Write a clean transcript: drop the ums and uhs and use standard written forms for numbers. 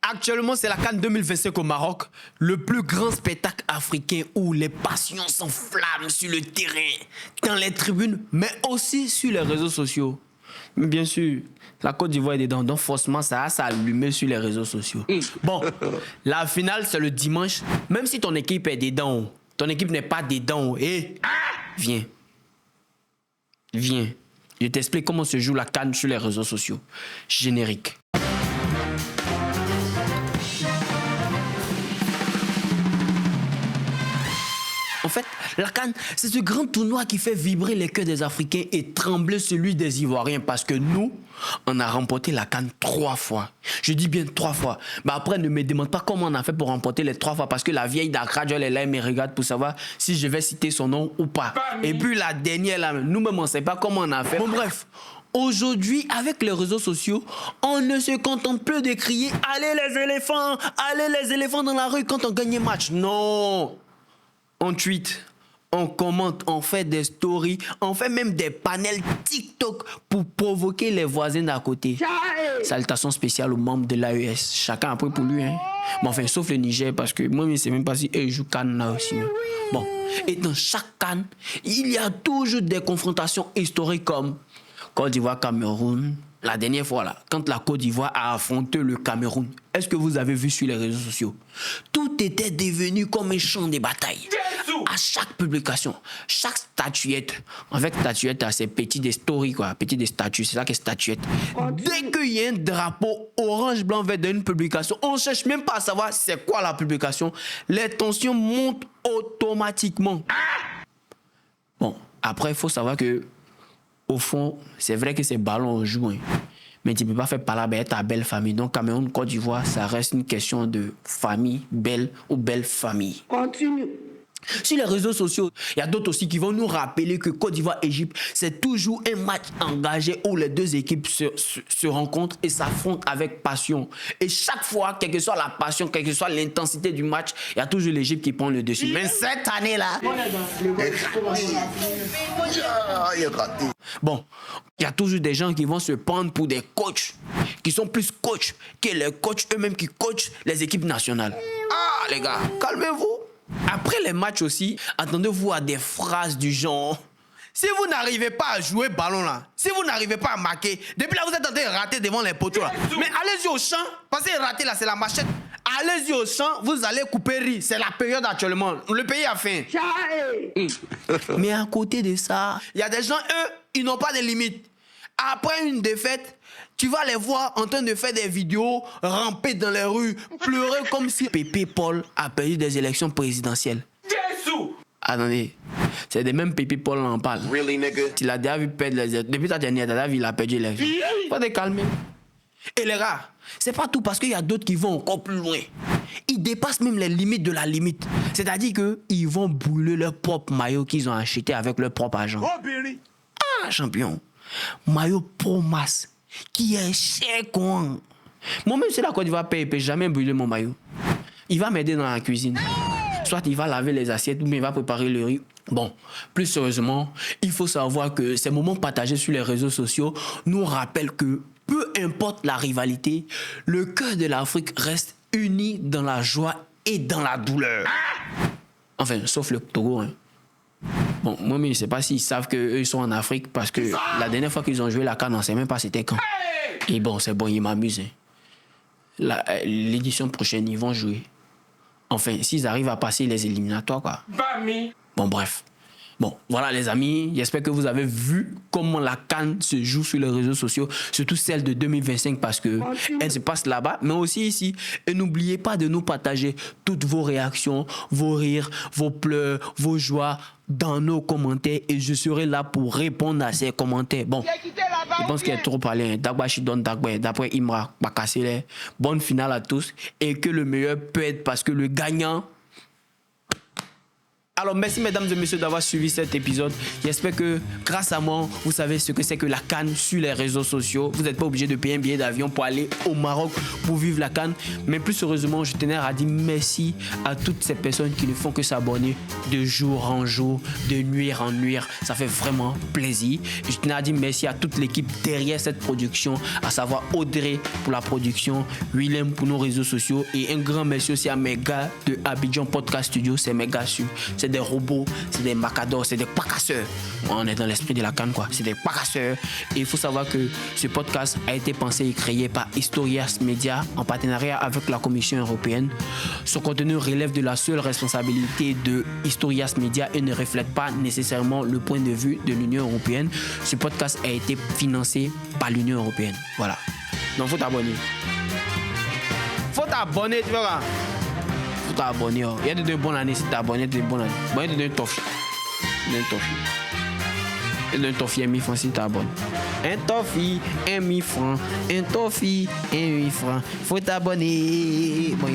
Actuellement, c'est la CAN 2025 au Maroc, le plus grand spectacle africain où les passions s'enflamment sur le terrain, dans les tribunes, mais aussi sur les réseaux sociaux. Mais bien sûr, la Côte d'Ivoire est dedans, donc forcément, ça a s'allumer sur les réseaux sociaux. Bon, la finale, c'est le dimanche. Même si ton équipe est dedans, ton équipe n'est pas dedans, viens. Viens. Je t'explique comment se joue la CAN sur les réseaux sociaux. Générique. En fait, la CAN, c'est ce grand tournoi qui fait vibrer les cœurs des Africains et trembler celui des Ivoiriens parce que nous, on a remporté la CAN 3 fois. Je dis bien 3 fois. Mais après, ne me demande pas comment on a fait pour remporter les 3 fois parce que la vieille d'Accra, elle est là et me regarde pour savoir si je vais citer son nom ou pas. Et puis la dernière, là, nous-mêmes, on ne sait pas comment on a fait. Bon, bref. Aujourd'hui, avec les réseaux sociaux, on ne se contente plus de crier « Allez les éléphants dans la rue quand on gagne un match ». Non. On tweet, on commente, on fait des stories, on fait même des panels TikTok pour provoquer les voisins d'à côté. Salutations spéciales aux membres de l'AES. Chacun a pris pour lui, hein. Mais enfin, sauf le Niger, parce que moi, je ne sais même pas si eux jouent CAN là aussi. Mais... Bon, et dans chaque CAN, il y a toujours des confrontations historiques comme Côte d'Ivoire-Cameroun. La dernière fois, là, quand la Côte d'Ivoire a affronté le Cameroun, est-ce que vous avez vu sur les réseaux sociaux? Tout était devenu comme un champ de bataille. À chaque publication, chaque statuette, en fait, statuette, c'est petit des stories, quoi, petit des statuts, c'est ça qui est statuette. Dès qu'il y a un drapeau orange, blanc, vert dans une publication, on ne cherche même pas à savoir c'est quoi la publication. Les tensions montent automatiquement. Bon, après, il faut savoir que au fond, c'est vrai que c'est ballon on joue, hein. Mais tu ne peux pas faire parler avec ta belle famille. Donc, Cameroun, Côte d'Ivoire, ça reste une question de famille, belle ou belle famille. Continue. Sur les réseaux sociaux, il y a d'autres aussi qui vont nous rappeler que Côte d'Ivoire-Égypte, c'est toujours un match engagé où les deux équipes se rencontrent et s'affrontent avec passion. Et chaque fois, quelle que soit la passion, quelle que soit l'intensité du match, il y a toujours l'Égypte qui prend le dessus. Mais cette année-là... Bon, il y a toujours des gens qui vont se prendre pour des coachs, qui sont plus coachs que les coachs eux-mêmes qui coachent les équipes nationales. Ah, les gars, calmez-vous. Après les matchs aussi, attendez-vous à des phrases du genre « Si vous n'arrivez pas à jouer ballon là, si vous n'arrivez pas à marquer, depuis là vous êtes en train de rater devant les poteaux là. Mais allez-y au champ, parce que rater là c'est la machette. Allez-y au champ, vous allez couper riz. C'est la période actuellement. Le pays a faim. Mais à côté de ça, il y a des gens, eux, ils n'ont pas de limites. Après une défaite, tu vas les voir en train de faire des vidéos, ramper dans les rues, pleurer comme si Pépé Paul a perdu des élections présidentielles. Attendez, c'est des mêmes Pépé Paul en parle. Really, nigga? Tu l'as déjà vu perdre les élections. Depuis ta dernière, il a perdu les élections. Faut te calmer. Et les gars, c'est pas tout parce qu'il y a d'autres qui vont encore plus loin. Ils dépassent même les limites de la limite. C'est-à-dire qu'ils vont brûler leur propre maillot qu'ils ont acheté avec leur propre argent. Ah, champion. Maillot Promas, qui est cher, quoi. Moi-même, c'est la Côte d'Ivoire paye, jamais brûler mon maillot. Il va m'aider dans la cuisine. Soit il va laver les assiettes, ou bien il va préparer le riz. Bon, plus sérieusement, il faut savoir que ces moments partagés sur les réseaux sociaux nous rappellent que peu importe la rivalité, le cœur de l'Afrique reste uni dans la joie et dans la douleur. Enfin, sauf le Togo, hein. Bon, moi, je ne sais pas s'ils savent qu'eux, ils sont en Afrique parce que la dernière fois qu'ils ont joué la CAN, on ne sait même pas c'était quand. Et bon, c'est bon, ils m'amusent, hein. L'édition prochaine, ils vont jouer. Enfin, s'ils arrivent à passer les éliminatoires, quoi. Bon, bref. Bon, voilà les amis, j'espère que vous avez vu comment la CAN se joue sur les réseaux sociaux, surtout celle de 2025 parce que elle se passe là-bas, mais aussi ici. Et n'oubliez pas de nous partager toutes vos réactions, vos rires, vos pleurs, vos joies dans nos commentaires et je serai là pour répondre à ces commentaires. Bon, je pense qu'il y a trop parlé. Dagba Chidon, Dagba, d'après Imra, Bakasele. Bonne finale à tous et que le meilleur peut être parce que le gagnant Alors, merci mesdames et messieurs d'avoir suivi cet épisode. J'espère que grâce à moi, vous savez ce que c'est que la CAN sur les réseaux sociaux. Vous n'êtes pas obligé de payer un billet d'avion pour aller au Maroc pour vivre la CAN. Mais plus sérieusement, je tenais à dire merci à toutes ces personnes qui ne font que s'abonner de jour en jour, de nuit en nuit. Ça fait vraiment plaisir. Je tenais à dire merci à toute l'équipe derrière cette production, à savoir Audrey pour la production, Willem pour nos réseaux sociaux et un grand merci aussi à mes gars de Abidjan Podcast Studio. C'est mes gars sûrs. C'est des robots, c'est des macadors, c'est des pacasseurs. On est dans l'esprit de la CAN, quoi. C'est des pacasseurs. Et il faut savoir que ce podcast a été pensé et créé par Historias Media en partenariat avec la Commission européenne. Son contenu relève de la seule responsabilité de Historias Media et ne reflète pas nécessairement le point de vue de l'Union européenne. Ce podcast a été financé par l'Union européenne. Voilà. Donc, faut t'abonner. Faut t'abonner, tu vois. T'abonner. Il y a de bonnes années si t'es abonné, de bonnes années. Bon, il y a de toffee. Il y a de toffee, 1000 francs si t'es abonné. Un toffee, 1000 francs. Un toffee, 1000 francs. Faut t'abonner. Bon,